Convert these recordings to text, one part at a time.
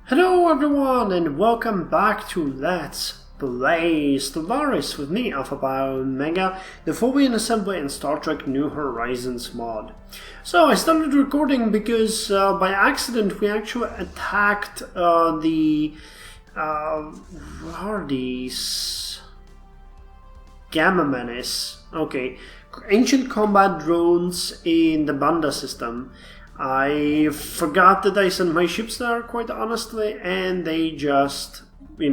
Hello everyone and welcome back to Let's Play Stellaris with me, Alfapiomega, the Tholian assembly and Star Trek New Horizons mod. So I started recording because by accident we actually attacked what are these? Gamma Menace. Okay, ancient combat drones in the Banda system. I forgot that I sent my ships there, quite honestly, and they just, they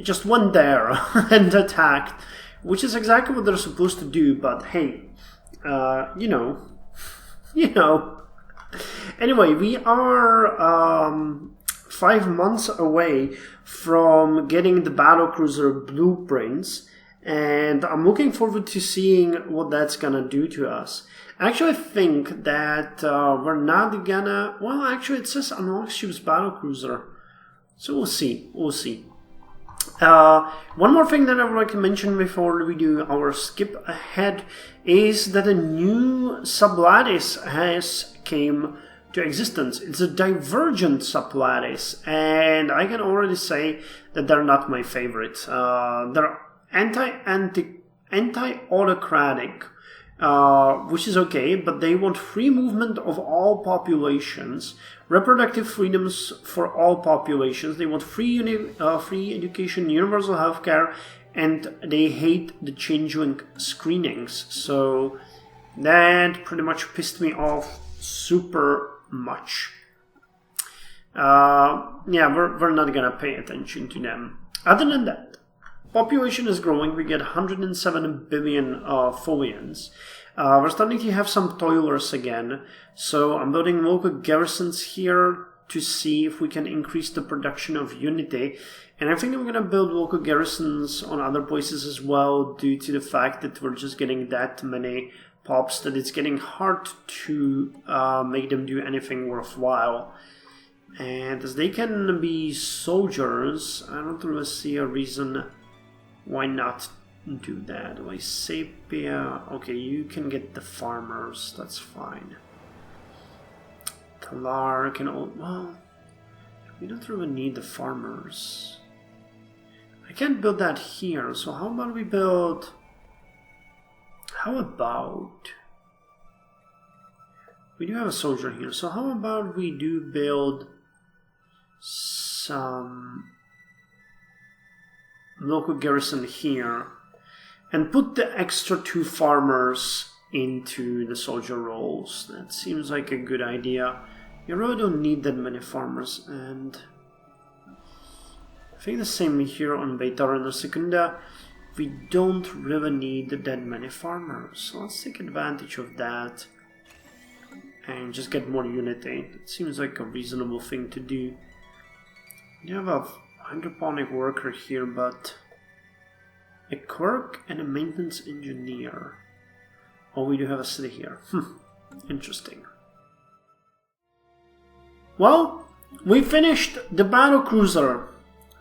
just went there and attacked, which is exactly what they're supposed to do, but hey, Anyway, we are 5 months away from getting the battlecruiser blueprints, and I'm looking forward to seeing what that's gonna do to us. Actually, I think that we're not gonna... Well, actually, it says unlock ship's battlecruiser. So we'll see. One more thing that I would like to mention before we do our skip ahead is that a new sublattice has came to existence. It's a divergent sublattice, and I can already say that they're not my favorite. They're anti-autocratic. Which is okay, but they want free movement of all populations, reproductive freedoms for all populations, they want free education, universal healthcare, and they hate the changeling screenings. So that pretty much pissed me off super much. Yeah, we're not gonna pay attention to them. Other than that, population is growing. We get 107 billion Tholians. We're starting to have some toilers again, so I'm building local garrisons here to see if we can increase the production of unity. And I think I'm going to build local garrisons on other places as well, due to the fact that we're just getting that many pops that it's getting hard to make them do anything worthwhile. And as they can be soldiers, I don't really see a reason why not do that. Like Sapia, okay, you can get the farmers, that's fine. Talar can, well, we don't really need the farmers. I can't build that here, so how about we build, we do have a soldier here, so how about we do build some local garrison here and put the extra 2 farmers into the soldier roles. That seems like a good idea. You really don't need that many farmers, and I think the same here on Beta and Secunda. We don't really need that many farmers, so let's take advantage of that and just get more unity. It seems like a reasonable thing to do. You have a hydroponic worker here, but a clerk and a maintenance engineer. Oh, we do have a city here. Interesting. Well, we finished the battlecruiser.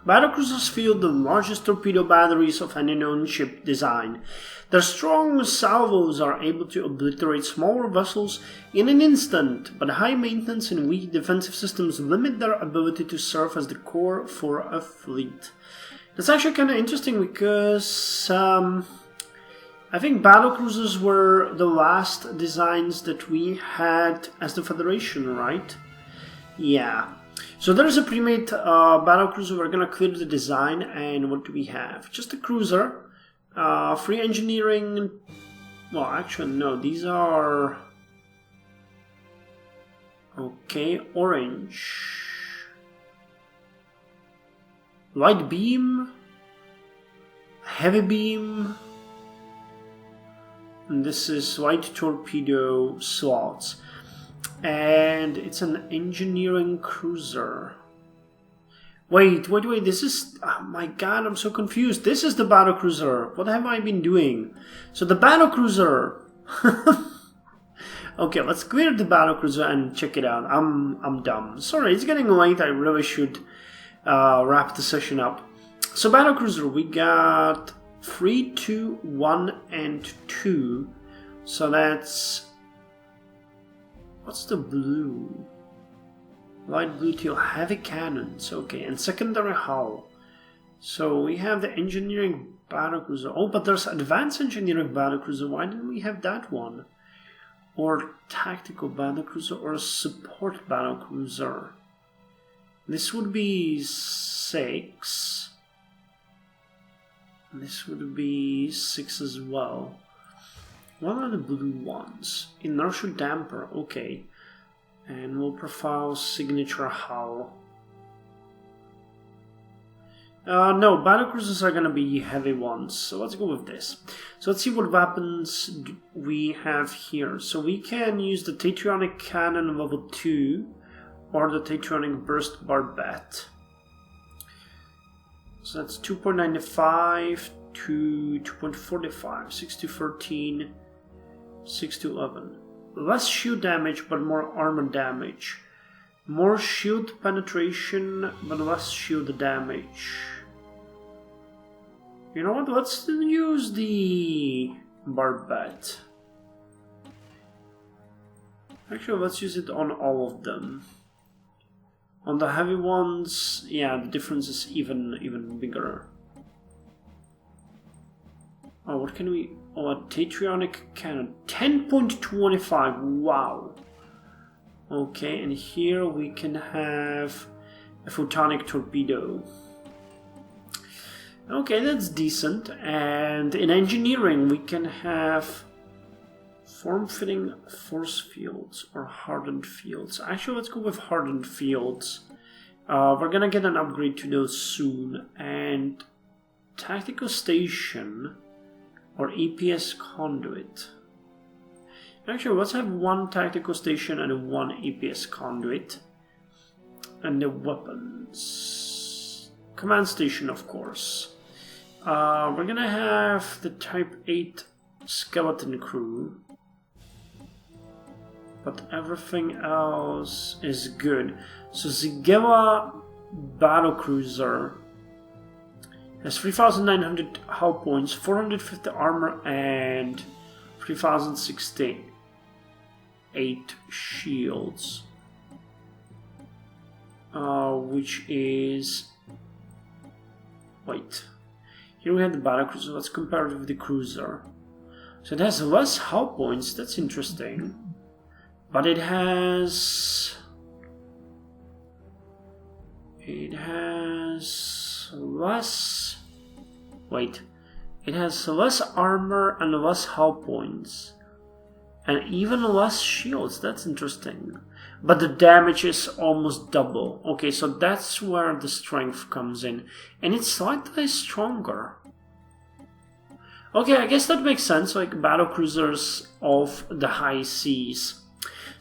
Battlecruisers field the largest torpedo batteries of any known ship design. Their strong salvos are able to obliterate smaller vessels in an instant, but high maintenance and weak defensive systems limit their ability to serve as the core for a fleet. That's actually kind of interesting because I think battlecruisers were the last designs that we had as the Federation, right? Yeah. So there is a pre-made battlecruiser. We're going to clear the design, and what do we have? Just a cruiser, free engineering. Well, actually, no, these are... Okay, orange. Light beam, heavy beam, and this is light torpedo slots, and it's an engineering cruiser. Wait, this is, oh my god, I'm so confused. This is the battlecruiser. What have I been doing? So the battlecruiser. Okay, let's clear the battlecruiser and check it out. I'm dumb. Sorry, it's getting late. I really should wrap the session up. So battlecruiser, we got 3, 2, 1, and 2. So that's... What's the blue? Light blue teal, heavy cannons. Okay, and secondary hull. So we have the engineering battlecruiser. Oh, but there's advanced engineering battlecruiser. Why didn't we have that one? Or tactical battlecruiser or support battlecruiser. This would be 6. This would be 6 as well. What are the blue ones? Inertial damper, okay. And low profile signature hull. No, battlecruisers are gonna be heavy ones, so let's go with this. So let's see what weapons we have here. So we can use the Tatrionic Cannon level 2 or the Tatrionic Burst Barbette. So that's 2.95 to 2.45, 6 to 13, 6 to 11. Less shield damage but more armor damage. More shield penetration but less shield damage. You know what, let's use the Barbette. Actually, let's use it on all of them. On the heavy ones, yeah, the difference is even bigger. Oh, what can we... Oh, a Tatrionic Cannon. 10.25, wow. Okay, and here we can have a photonic torpedo. Okay, that's decent. And in engineering, we can have form-fitting force fields or hardened fields. Actually, let's go with hardened fields. We're gonna get an upgrade to those soon. And tactical station or EPS conduit. Actually, let's have one tactical station and one EPS conduit. And the weapons. Command station, of course. We're gonna have the Type 8 skeleton crew. But everything else is good. So Zigella battlecruiser has 3,900 hull points, 450 armor, and 3,068 shields. Which is... Wait. Here we have the battlecruiser. Let's compare it with the cruiser. So it has less hull points. That's interesting. But it has... less... Wait. It has less armor and less hull points. And even less shields. That's interesting. But the damage is almost double. Okay, so that's where the strength comes in. And it's slightly stronger. Okay, I guess that makes sense. Like battlecruisers of the high seas.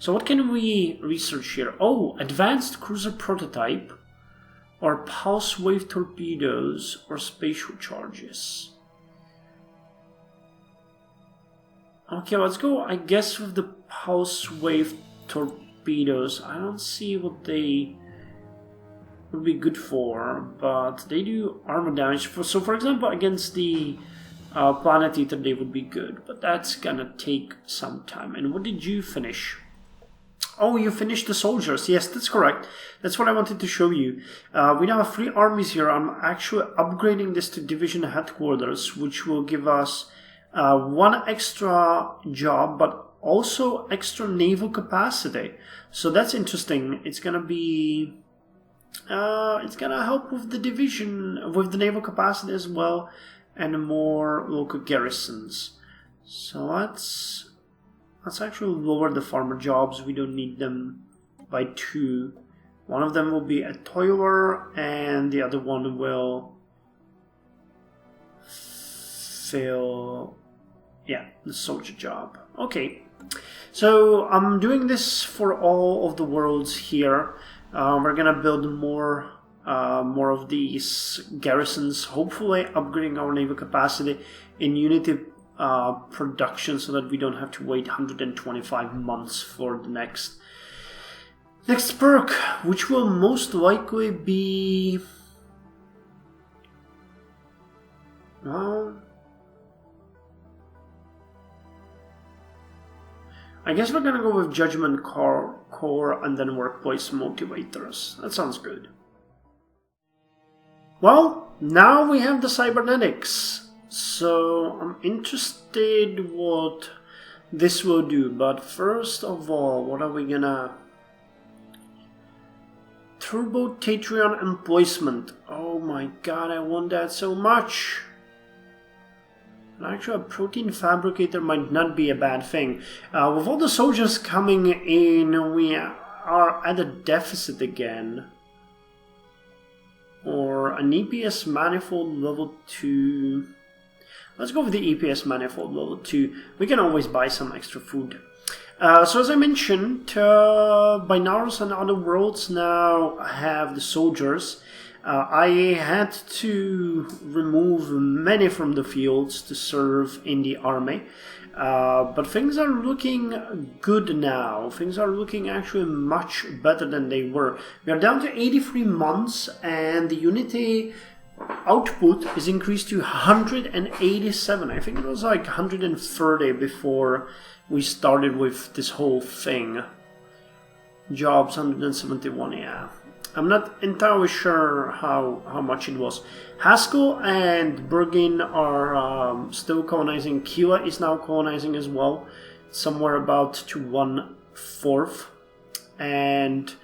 So what can we research here? Oh, advanced cruiser prototype. Or pulse wave torpedoes. Or spatial charges. Okay, let's go, I guess, with the pulse wave torpedoes. I don't see what they would be good for, but they do armor damage. So, for example, against the Planet Eater, they would be good, but that's gonna take some time. And what did you finish? Oh, you finished the soldiers. Yes, that's correct. That's what I wanted to show you. We now have 3 armies here. I'm actually upgrading this to division headquarters, which will give us 1 extra job, but also extra naval capacity. So that's interesting. It's gonna be... it's gonna help with the division, with the naval capacity as well, and more local garrisons. So let's actually lower the farmer jobs. We don't need them by 2. One of them will be a toiler, and the other one will fill, yeah, the soldier job. Okay, so I'm doing this for all of the worlds here. We're gonna build more of these garrisons, hopefully upgrading our naval capacity in Unity production so that we don't have to wait 125 months for the next perk, which will most likely be, well, I guess we're gonna go with Judgment Call core, and then workplace motivators. That sounds good. Well, now we have the cybernetics. So I'm interested what this will do. But first of all, what are we gonna... Turbo Tatrion emplacement. Oh my god, I want that so much. Actually, a protein fabricator might not be a bad thing. With all the soldiers coming in, we are at a deficit again. Or an EPS manifold level 2. Let's go with the EPS manifold level 2. We can always buy some extra food. So as I mentioned, Binaurus and other worlds now have the soldiers. I had to remove many from the fields to serve in the army. But things are looking good now. Things are looking actually much better than they were. We are down to 83 months and the unity output is increased to 187. I think it was like 130 before we started with this whole thing. Jobs 171, yeah. I'm not entirely sure how much it was. Haskell and Bergin are still colonizing. Kila is now colonizing as well. Somewhere about to 1/4. And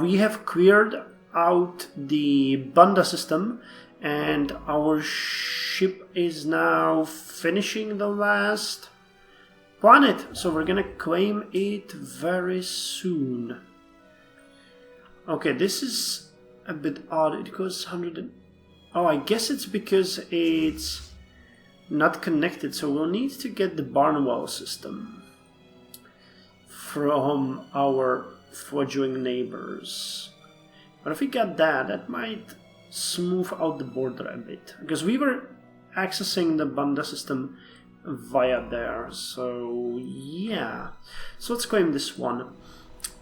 we have cleared out the Banda system. And our ship is now finishing the last planet. So we're gonna claim it very soon. Okay, this is a bit odd. It goes 100 and... Oh, I guess it's because it's not connected. So we'll need to get the Barnwell system from our fledgling neighbors. But if we got that, that might smooth out the border a bit. Because we were accessing the Banda system via there. So, yeah. So let's claim this one.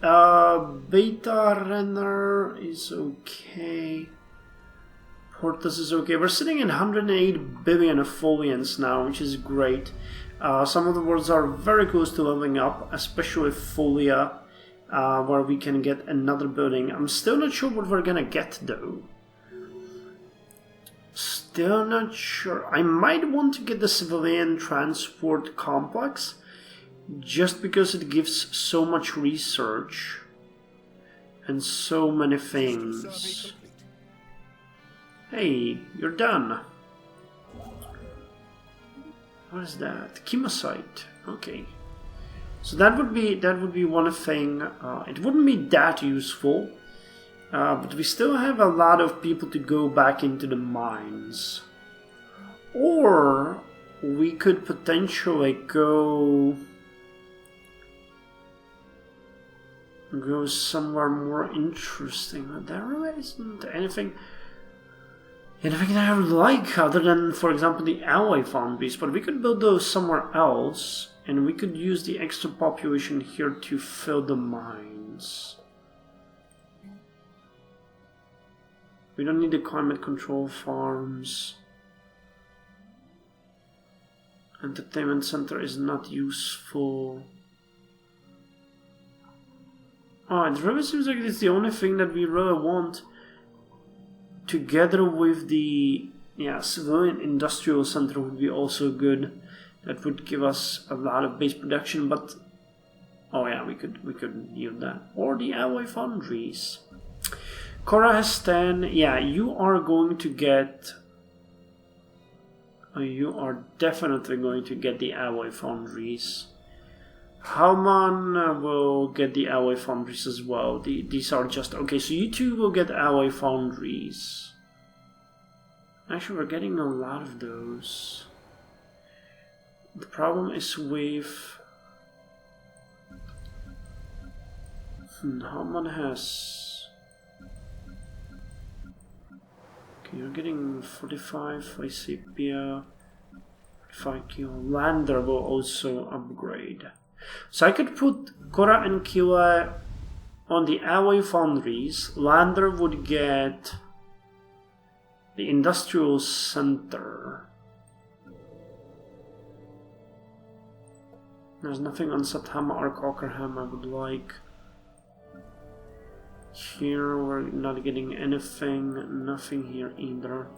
Beta Renner is okay. Portus is okay. We're sitting in 108 billion of Tholians now, which is great. Some of the worlds are very close to leveling up, especially Folia, where we can get another building. I'm still not sure what we're gonna get though. Still not sure. I might want to get the civilian transport complex. Just because it gives so much research and so many things. Hey, you're done. What is that? Chemocyte. Okay. So that would be one thing. It wouldn't be that useful, but we still have a lot of people to go back into the mines. Or we could potentially go somewhere more interesting. But there really isn't anything that I would like other than, for example, the alloy foundries. But we could build those somewhere else, and we could use the extra population here to fill the mines. We don't need the climate control farms. Entertainment center is not useful. Oh, it really seems like it's the only thing that we really want. Together with the civilian industrial center would be also good. That would give us a lot of base production, but oh yeah, we could yield that. Or the alloy foundries. Cora has 10. Yeah, you are going to get. You are definitely going to get the alloy foundries. Hauman will get the alloy foundries as well. These are just... Okay, so you two will get alloy foundries. Actually, we're getting a lot of those. The problem is with... Hauman has... Okay, you're getting 45, Lysipia, 45 kilo. Lander will also upgrade. So I could put Cora and Kila on the alloy foundries. Lander would get the industrial center. There's nothing on Sathama or Cockerham I would like. Here we're not getting anything, nothing here either.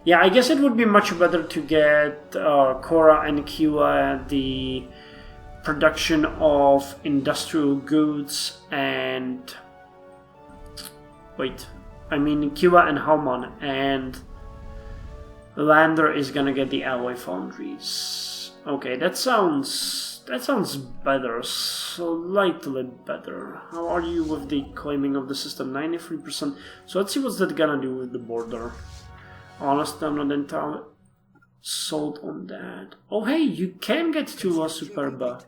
Yeah, I guess it would be much better to get Cora and Kiwa the production of industrial goods and... Wait, I mean Kiwa and Haman, and Lander is gonna get the alloy foundries. Okay, that sounds better, slightly better. How are you with the claiming of the system? 93%. So let's see what's that gonna do with the border. Honestly, I'm not entirely sold on that. Oh hey, you can get to La Superba.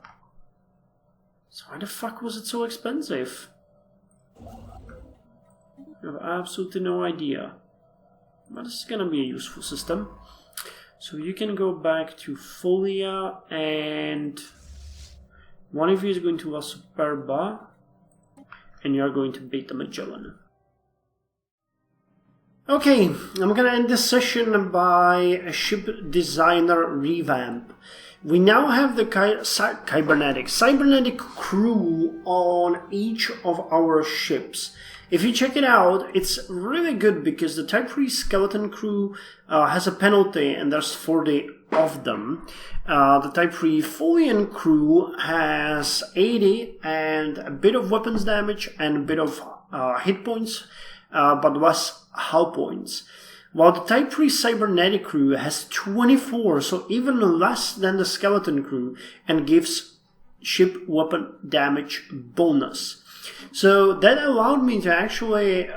So why the fuck was it so expensive? I have absolutely no idea. But this is gonna be a useful system. So you can go back to Folia, and one of you is going to La Superba, and you are going to Beta Magellan. Okay, I'm gonna end this session by a ship designer revamp. We now have the cybernetic crew on each of our ships. If you check it out, it's really good because the Type 3 skeleton crew has a penalty, and there's 40 of them. The Type 3 Tholian crew has 80 and a bit of weapons damage and a bit of hit points, but less hull points. While the Type 3 cybernetic crew has 24, so even less than the skeleton crew, and gives ship weapon damage bonus. So that allowed me to actually...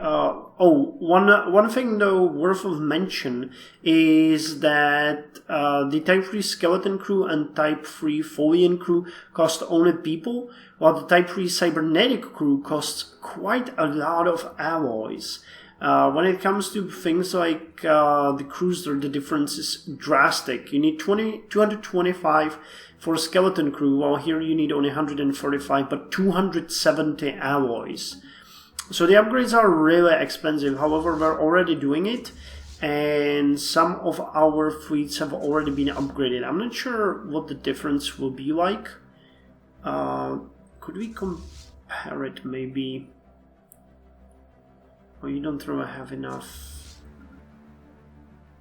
one thing though worth of mention is that the Type 3 skeleton crew and Type 3 Tholian crew cost only people, while the Type 3 cybernetic crew costs quite a lot of alloys. When it comes to things like the Crusader, the difference is drastic. You need 225 for a skeleton crew, while here you need only 145, but 270 alloys. So the upgrades are really expensive. However, we're already doing it, and some of our fleets have already been upgraded. I'm not sure what the difference will be like. Could we compare it maybe? Oh, you don't really have enough.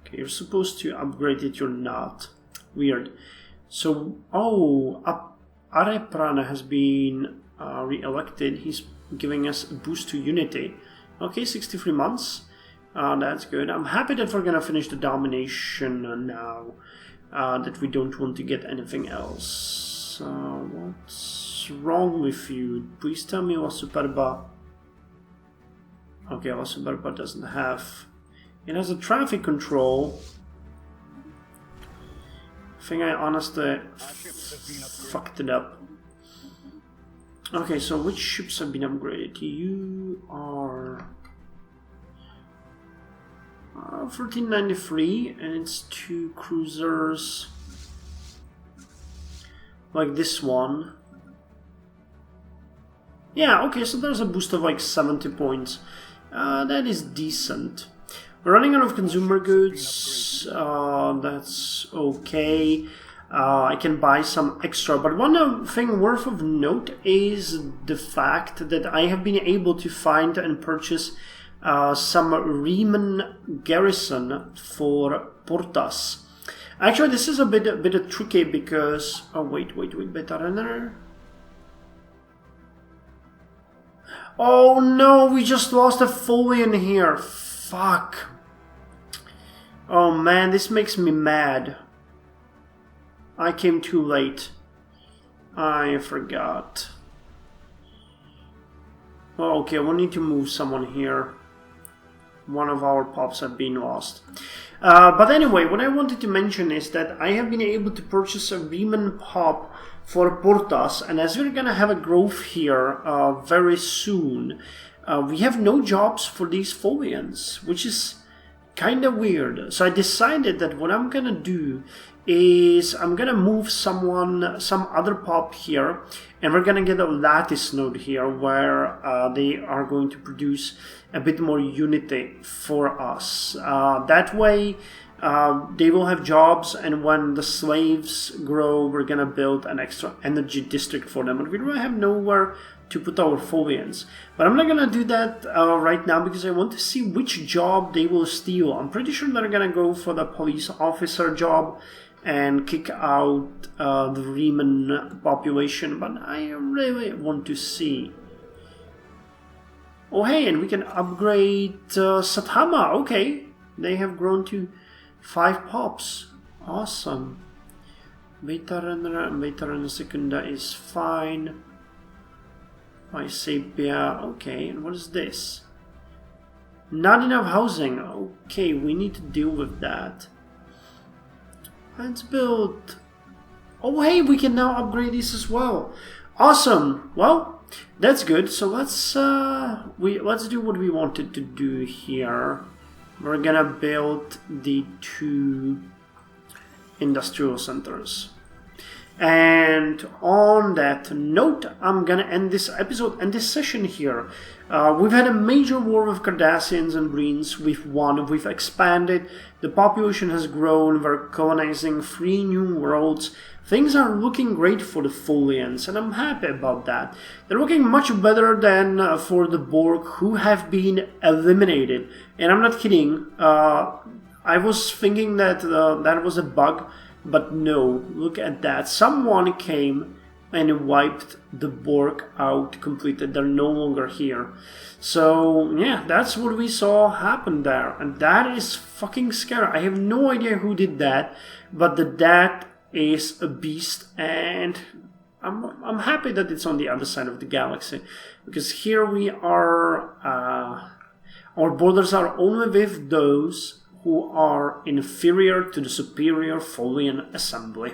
Okay, you're supposed to upgrade it, you're not. Weird. So, Areprana has been re-elected. He's giving us a boost to Unity. Okay, 63 months. That's good. I'm happy that we're gonna finish the domination now. That we don't want to get anything else. What's wrong with you? Please tell me La Superba. Okay, La Superba doesn't have... It has a traffic control. I think I honestly fucked it up. Okay, so which ships have been upgraded? You are... 1393, and it's 2 cruisers. Like this one. Yeah, okay, so there's a boost of like 70 points. That is decent. We're running out of consumer goods. That's okay. I can buy some extra. But one thing worth of note is the fact that I have been able to find and purchase some Riemann garrison for Portas. Actually, this is a bit tricky because... Oh, wait, beta runner. Oh no, we just lost a Tholian here. Fuck. Oh man, this makes me mad. I came too late. I forgot. Oh, okay, we'll need to move someone here. One of our pops have been lost. But anyway, what I wanted to mention is that I have been able to purchase a Riemann pop for Portas, and as we're gonna have a growth here very soon, we have no jobs for these Tholians, which is kind of weird. So I decided that what I'm gonna do is I'm gonna move some other pop here, and we're gonna get a lattice node here where they are going to produce a bit more unity for us. That way they will have jobs, and when the slaves grow, we're gonna build an extra energy district for them. But we really have nowhere to put our Tholians. But I'm not gonna do that right now because I want to see which job they will steal. I'm pretty sure they're gonna go for the police officer job and kick out the Riemann population, but I really want to see. Oh hey, and we can upgrade Saitama. Okay, they have grown to 5 pops. Awesome. Veteran Secunda is fine. Sepia. Okay, and what is this? Not enough housing. Okay, we need to deal with that. Let's build. Oh hey, we can now upgrade these as well. Awesome. Well, that's good. So let's do what we wanted to do here. We're gonna build the 2 industrial centers. And on that note, I'm gonna end this episode and this session here. We've had a major war with Cardassians and Breens. We've won, we've expanded, the population has grown, we're colonizing 3 new worlds. Things are looking great for the Tholians, and I'm happy about that. They're looking much better than for the Borg, who have been eliminated. And I'm not kidding, I was thinking that that was a bug. But no, look at that. Someone came and wiped the Borg out completely. They're no longer here. So, yeah, that's what we saw happen there. And that is fucking scary. I have no idea who did that. But that is a beast. And I'm happy that it's on the other side of the galaxy. Because here we are... our borders are only with those who are inferior to the superior Tholian assembly.